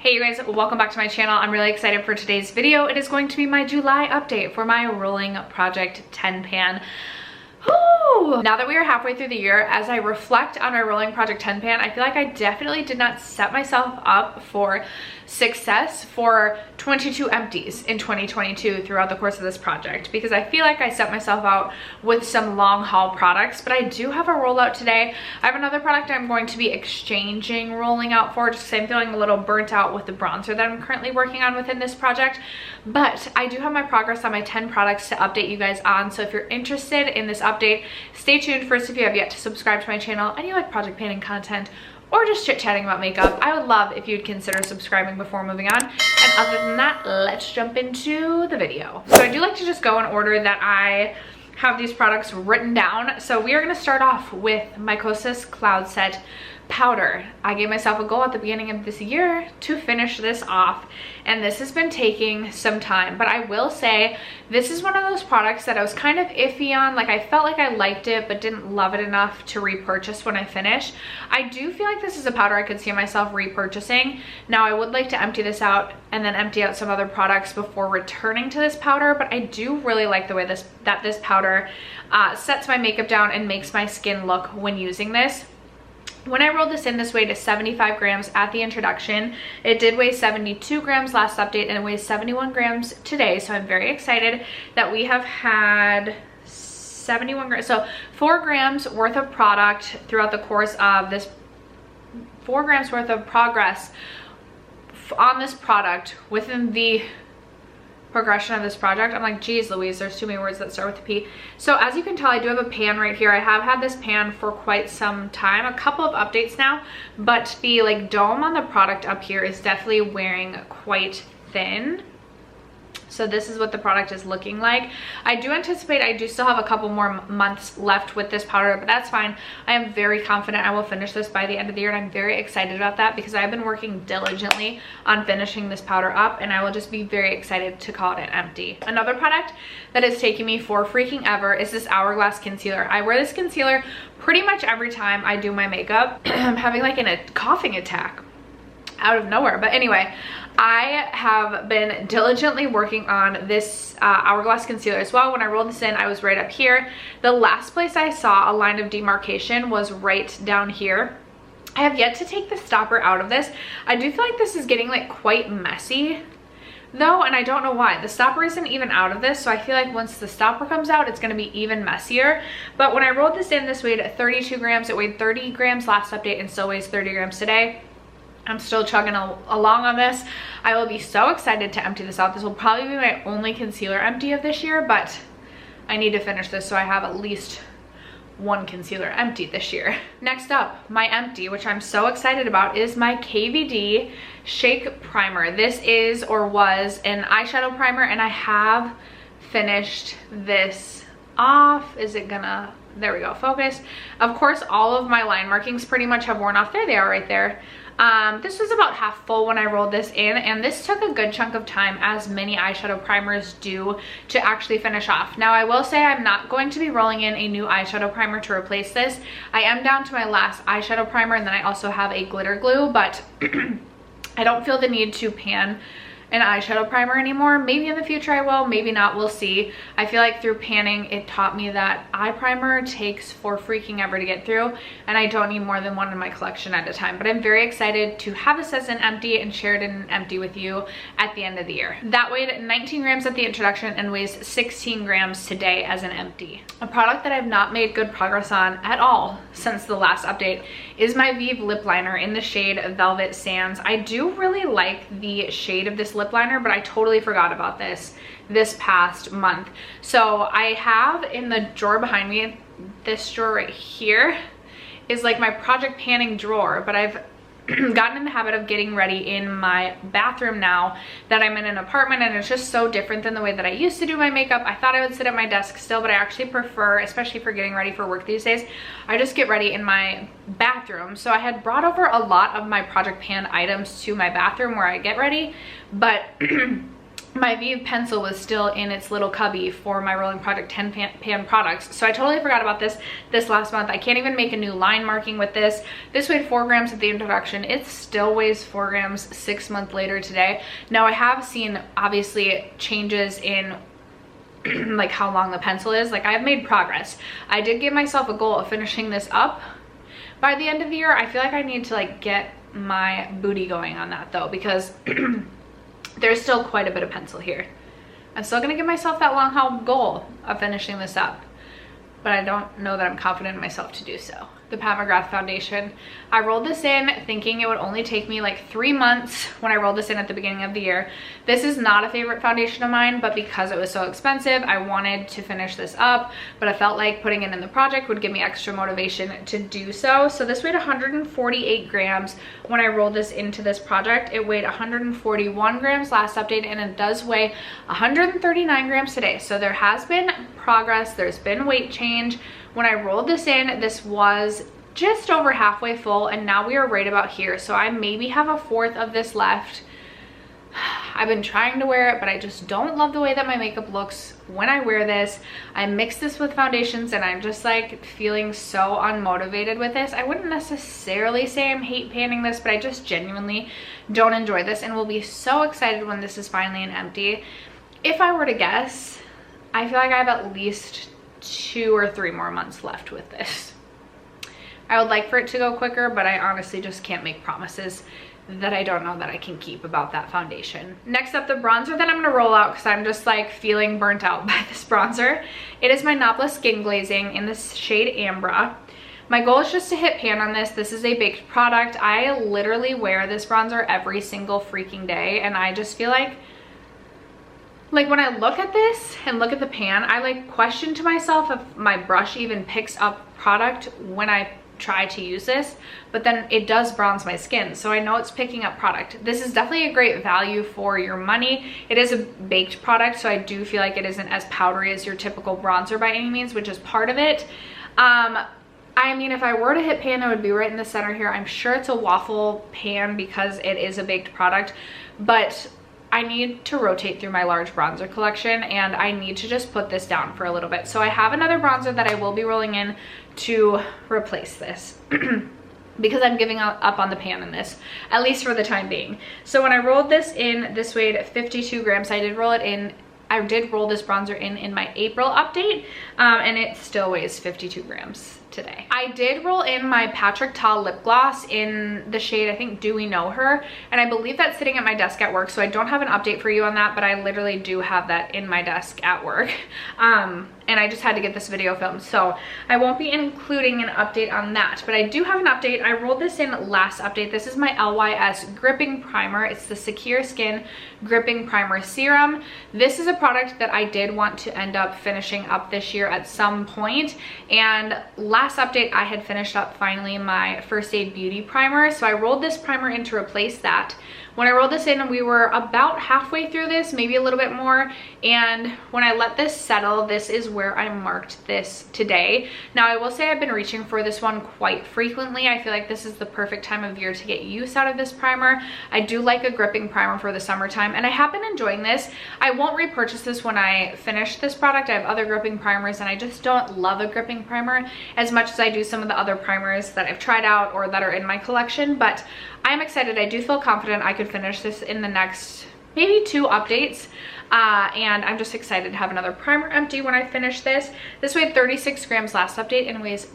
Hey you guys, welcome back to my channel. I'm really excited for today's video. It is going to be my July update for my Rolling Project 10 pan. Whew. Now that we are halfway through the year, as I reflect on my Rolling Project 10 pan, I feel like I definitely did not set myself up for success for 22 empties in 2022 throughout the course of this project, because I feel like I set myself out with some long haul products, but I do have a rollout today. I have another product I'm going to be exchanging rolling out for, just because I'm feeling a little burnt out with the bronzer that I'm currently working on within this project. But I do have my progress on my 10 products to update you guys on, so if you're interested in this update, stay tuned. First, if you have yet to subscribe to my channel and you like project panning content or just chit-chatting about makeup, I would love if you'd consider subscribing before moving on. And other than that, let's jump into the video. So I do like to just go in order that I have these products written down. So we are going to start off with Myosis Cloud Set Powder. I gave myself a goal at the beginning of this year to finish this off, and this has been taking some time, but I will say this is one of those products that I was kind of iffy on. Like, I felt like I liked it but didn't love it enough to repurchase when I finish. I do feel like this is a powder I could see myself repurchasing. Now I would like to empty this out and then empty out some other products before returning to this powder, but I do really like the way this powder sets my makeup down and makes my skin look when using this. When I rolled this in, this weighed 75 grams at the introduction. It did weigh 72 grams last update, and it weighs 71 grams today. So I'm very excited that we have had 71 grams. So 4 grams worth of product throughout the course of this, 4 grams worth of progress on this product within the progression of this project. I'm like, geez Louise, there's too many words that start with a P. So as you can tell, I do have a pan right here. I have had this pan for quite some time, a couple of updates now, but the like dome on the product up here is definitely wearing quite thin. So this is what the product is looking like. I do anticipate I do still have a couple more months left with this powder, but that's fine. I am very confident I will finish this by the end of the year, and I'm very excited about that because I've been working diligently on finishing this powder up, and I will just be very excited to call it an empty. Another product that has taken me for freaking ever is this Hourglass Concealer. I wear this concealer pretty much every time I do my makeup. I'm having like a coughing attack out of nowhere, but anyway, I have been diligently working on this Hourglass Concealer as well. When I rolled this in, I was right up here. The last place I saw a line of demarcation was right down here. I have yet to take the stopper out of this. I do feel like this is getting like quite messy though, and I don't know why. The stopper isn't even out of this, so I feel like once the stopper comes out, it's going to be even messier. But when I rolled this in, this weighed 32 grams. It weighed 30 grams last update and still weighs 30 grams today. I'm still chugging along on this. I will be so excited to empty this out. This will probably be my only concealer empty of this year, but I need to finish this so I have at least one concealer empty this year. Next up, my empty, which I'm so excited about, is my KVD Shake Primer. This is or was an eyeshadow primer, and I have finished this off. Is it gonna, there we go, focus. Of course, all of my line markings pretty much have worn off. There they are right there. This was about half full when I rolled this in, and this took a good chunk of time, as many eyeshadow primers do, to actually finish off. Now I will say I'm not going to be rolling in a new eyeshadow primer to replace this. I am down to my last eyeshadow primer, and then I also have a glitter glue, but I don't feel the need to pan an eyeshadow primer anymore. Maybe in the future I will, maybe not, we'll see. I feel like through panning, it taught me that eye primer takes for freaking ever to get through, and I don't need more than one in my collection at a time. But I'm very excited to have this as an empty and share it in an empty with you at the end of the year. That weighed 19 grams at the introduction and weighs 16 grams today as an empty. A product that I've not made good progress on at all since the last update is my Vive Lip Liner in the shade Velvet Sands. I do really like the shade of this lip liner, but I totally forgot about this past month. So I have in the drawer behind me, this drawer right here is like my project panning drawer, but I've gotten in the habit of getting ready in my bathroom now that I'm in an apartment, and it's just so different than the way that I used to do my makeup. I thought I would sit at my desk still, but I actually prefer, especially for getting ready for work these days, I just get ready in my bathroom. So I had brought over a lot of my project pan items to my bathroom where I get ready, but my Vive pencil was still in its little cubby for my Rolling Project 10 pan products. So I totally forgot about this last month. I can't even make a new line marking with this. This weighed 4 grams at the introduction. It still weighs 4 grams 6 months later today. Now I have seen obviously changes in like how long the pencil is. Like I've made progress. I did give myself a goal of finishing this up by the end of the year. I feel like I need to like get my booty going on that though, because there's still quite a bit of pencil here. I'm still gonna give myself that long haul goal of finishing this up, but I don't know that I'm confident in myself to do so. The McGrath Foundation. I rolled this in thinking it would only take me like 3 months when I rolled this in at the beginning of the year. This is not a favorite foundation of mine, but because it was so expensive, I wanted to finish this up, but I felt like putting it in the project would give me extra motivation to do so. So this weighed 148 grams when I rolled this into this project. It weighed 141 grams last update, and it does weigh 139 grams today. So there has been progress. There's been weight change. When I rolled this in, this was just over halfway full, and now we are right about here. So I maybe have a fourth of this left. I've been trying to wear it, but I just don't love the way that my makeup looks when I wear this. I mix this with foundations and I'm just like feeling so unmotivated with this. I wouldn't necessarily say I'm hate panning this, but I just genuinely don't enjoy this, and will be so excited when this is finally an empty. If I were to guess, I feel like I have at least 2 or 3 more months left with this. I would like for it to go quicker, but I honestly just can't make promises that I don't know that I can keep about that foundation. Next up, the bronzer that I'm gonna roll out because I'm just like feeling burnt out by this bronzer. It is my Nopla Skin Glazing in the shade Ambra. My goal is just to hit pan on this. This is a baked product. I literally wear this bronzer every single freaking day, and I just feel like when I look at this and look at the pan, I like question to myself if my brush even picks up product when I try to use this, but then it does bronze my skin, so I know it's picking up product. This is definitely a great value for your money. It is a baked product, so I do feel like it isn't as powdery as your typical bronzer by any means, which is part of it. I mean, if I were to hit pan, it would be right in the center here. I'm sure it's a waffle pan because it is a baked product, but I need to rotate through my large bronzer collection, and I need to just put this down for a little bit. So I have another bronzer that I will be rolling in to replace this because I'm giving up on the pan in this, at least for the time being. So when I rolled this in, this weighed 52 grams. I did roll this bronzer in my April update, and it still weighs 52 grams today. I did roll in my Patrick Ta lip gloss in the shade, I think, Do We Know Her, and I believe that's sitting at my desk at work, so I don't have an update for you on that, but I literally do have that in my desk at work. And I just had to get this video filmed, so I won't be including an update on that, but I do have an update. I rolled this in last update. This is my LYS Gripping Primer. It's the Secure Skin Gripping Primer Serum. This is a product that I did want to end up finishing up this year at some point, and last update I had finished up finally my First Aid Beauty Primer, so I rolled this primer in to replace that. When I rolled this in, we were about halfway through this, maybe a little bit more, and when I let this settle, this is where I marked this today. Now I will say I've been reaching for this one quite frequently. I feel like this is the perfect time of year to get use out of this primer. I do like a gripping primer for the summertime, and I have been enjoying this. I won't repurchase this when I finish this product. I have other gripping primers, and I just don't love a gripping primer as much as I do some of the other primers that I've tried out or that are in my collection, but I'm excited. I do feel confident I could finish this in the next maybe 2 updates, and I'm just excited to have another primer empty when I finish this. This weighed 36 grams last update and weighs,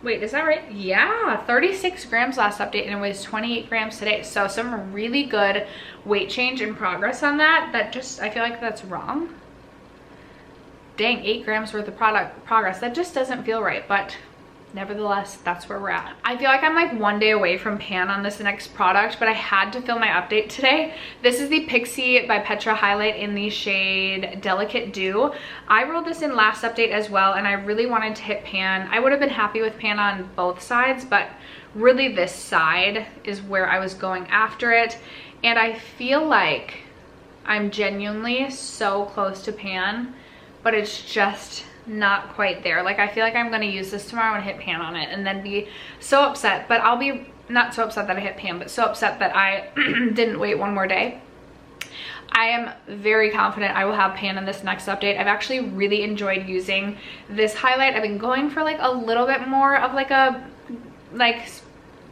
wait, is that right? Yeah, 36 grams last update, and it weighs 28 grams today. So some really good weight change and progress on that. That just, I feel like that's wrong. Dang, 8 grams worth of progress. That just doesn't feel right, but nevertheless, that's where we're at. I feel like I'm like 1 day away from pan on this next product, but I had to film my update today. This is the Pixi by Petra highlight in the shade Delicate Dew. I rolled this in last update as well, and I really wanted to hit pan. I would have been happy with pan on both sides, but really this side is where I was going after it, and I feel like I'm genuinely so close to pan, but it's just not quite there. Like, I feel like I'm gonna use this tomorrow and hit pan on it and then be so upset, but I'll be not so upset that I hit pan, but so upset that I didn't wait 1 more day. I am very confident I will have pan in this next update. I've actually really enjoyed using this highlight. I've been going for like a little bit more of like a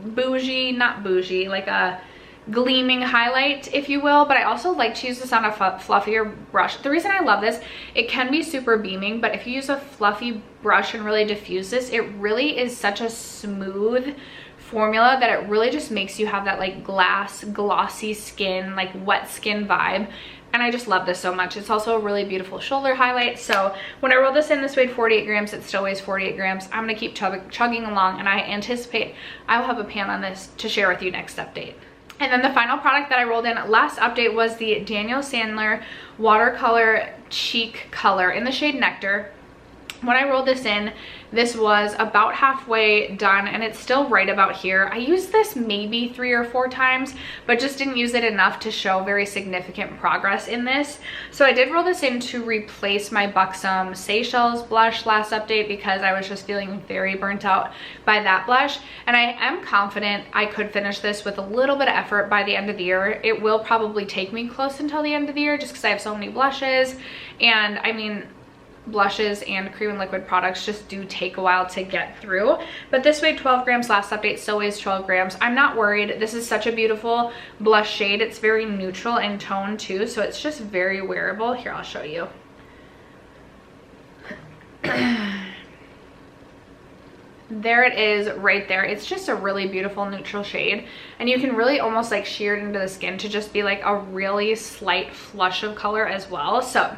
bougie, not bougie, like a gleaming highlight, if you will, but I also like to use this on a fluffier brush. The reason I love this, it can be super beaming, but if you use a fluffy brush and really diffuse this, it really is such a smooth formula that it really just makes you have that like glass glossy skin, like wet skin vibe. And I just love this so much. It's also a really beautiful shoulder highlight. So when I rolled this in, this weighed 48 grams. It still weighs 48 grams. I'm gonna keep chugging along, and I anticipate I will have a pan on this to share with you next update. And then the final product that I rolled in last update was the Daniel Sandler Watercolor Cheek Color in the shade Nectar. When I rolled this in, this was about halfway done, and it's still right about here. I used this maybe 3 or 4 times, but just didn't use it enough to show very significant progress in this. So I did roll this in to replace my Buxom Seychelles blush last update because I was just feeling very burnt out by that blush. And I am confident I could finish this with a little bit of effort by the end of the year. It will probably take me close until the end of the year just because I have so many blushes. And I mean, blushes and cream and liquid products just do take a while to get through, but this weighed 12 grams last update, still weighs 12 grams. I'm not worried. This is such a beautiful blush shade. It's very neutral in tone too, so it's just very wearable. Here, I'll show you. There it is right there. It's just a really beautiful neutral shade, and you can really almost like shear it into the skin to just be like a really slight flush of color as well. So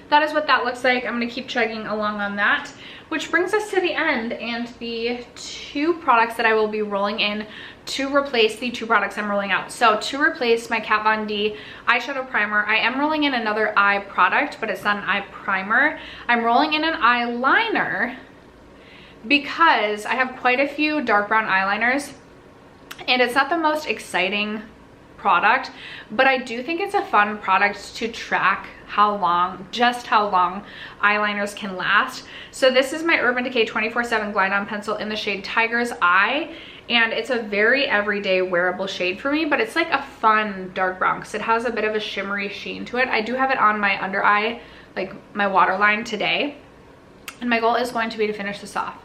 that is what that looks like. I'm going to keep chugging along on that, which brings us to the end and the 2 products that I will be rolling in to replace the 2 products I'm rolling out. So to replace my Kat Von D eyeshadow primer, I am rolling in another eye product, but it's not an eye primer. I'm rolling in an eyeliner because I have quite a few dark brown eyeliners, and it's not the most exciting product, but I do think it's a fun product to track just how long eyeliners can last. So this is my Urban Decay 24/7 Glide On Pencil in the shade Tiger's Eye, and it's a very everyday wearable shade for me, but it's like a fun dark brown because it has a bit of a shimmery sheen to it. I do have it on my under eye, like my waterline today, and my goal is going to be to finish this off.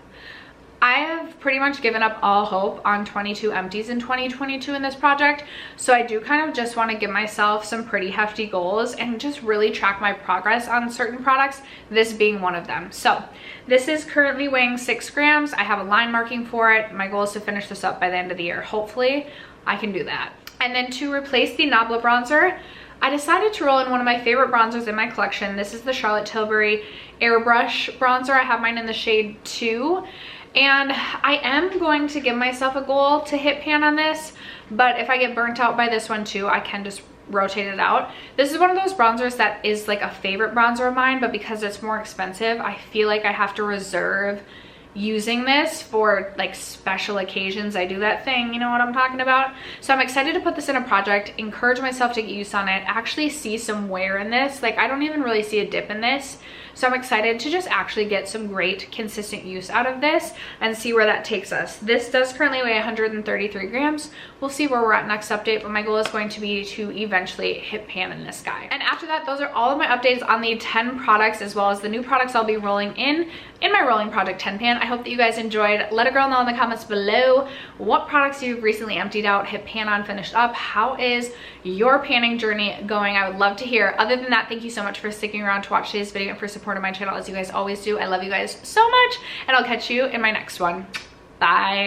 I have pretty much given up all hope on 22 empties in 2022 in this project, so I do kind of just want to give myself some pretty hefty goals and just really track my progress on certain products, this being one of them. So this is currently weighing 6 grams. I have a line marking for it. My goal is to finish this up by the end of the year. Hopefully I can do that. And then to replace the Nabla bronzer, I decided to roll in one of my favorite bronzers in my collection. This is the Charlotte Tilbury Airbrush bronzer. I have mine in the shade 2. And I am going to give myself a goal to hit pan on this, but if I get burnt out by this one too, I can just rotate it out. This is one of those bronzers that is like a favorite bronzer of mine, but because it's more expensive, I feel like I have to reserve using this for like special occasions. I do that thing, you know what I'm talking about? So I'm excited to put this in a project, encourage myself to get use on it, actually see some wear in this. Like, I don't even really see a dip in this. So I'm excited to just actually get some great consistent use out of this and see where that takes us. This does currently weigh 133 grams. We'll see where we're at next update, but my goal is going to be to eventually hit pan in this guy. And after that, those are all of my updates on the 10 products as well as the new products I'll be rolling in my rolling project 10 pan. I hope that you guys enjoyed. Let a girl know in the comments below what products you've recently emptied out, hit pan on, finished up. How is your panning journey going? I would love to hear. Other than that, thank you so much for sticking around to watch today's video and for supporting my channel as you guys always do. I love you guys so much, and I'll catch you in my next one. Bye.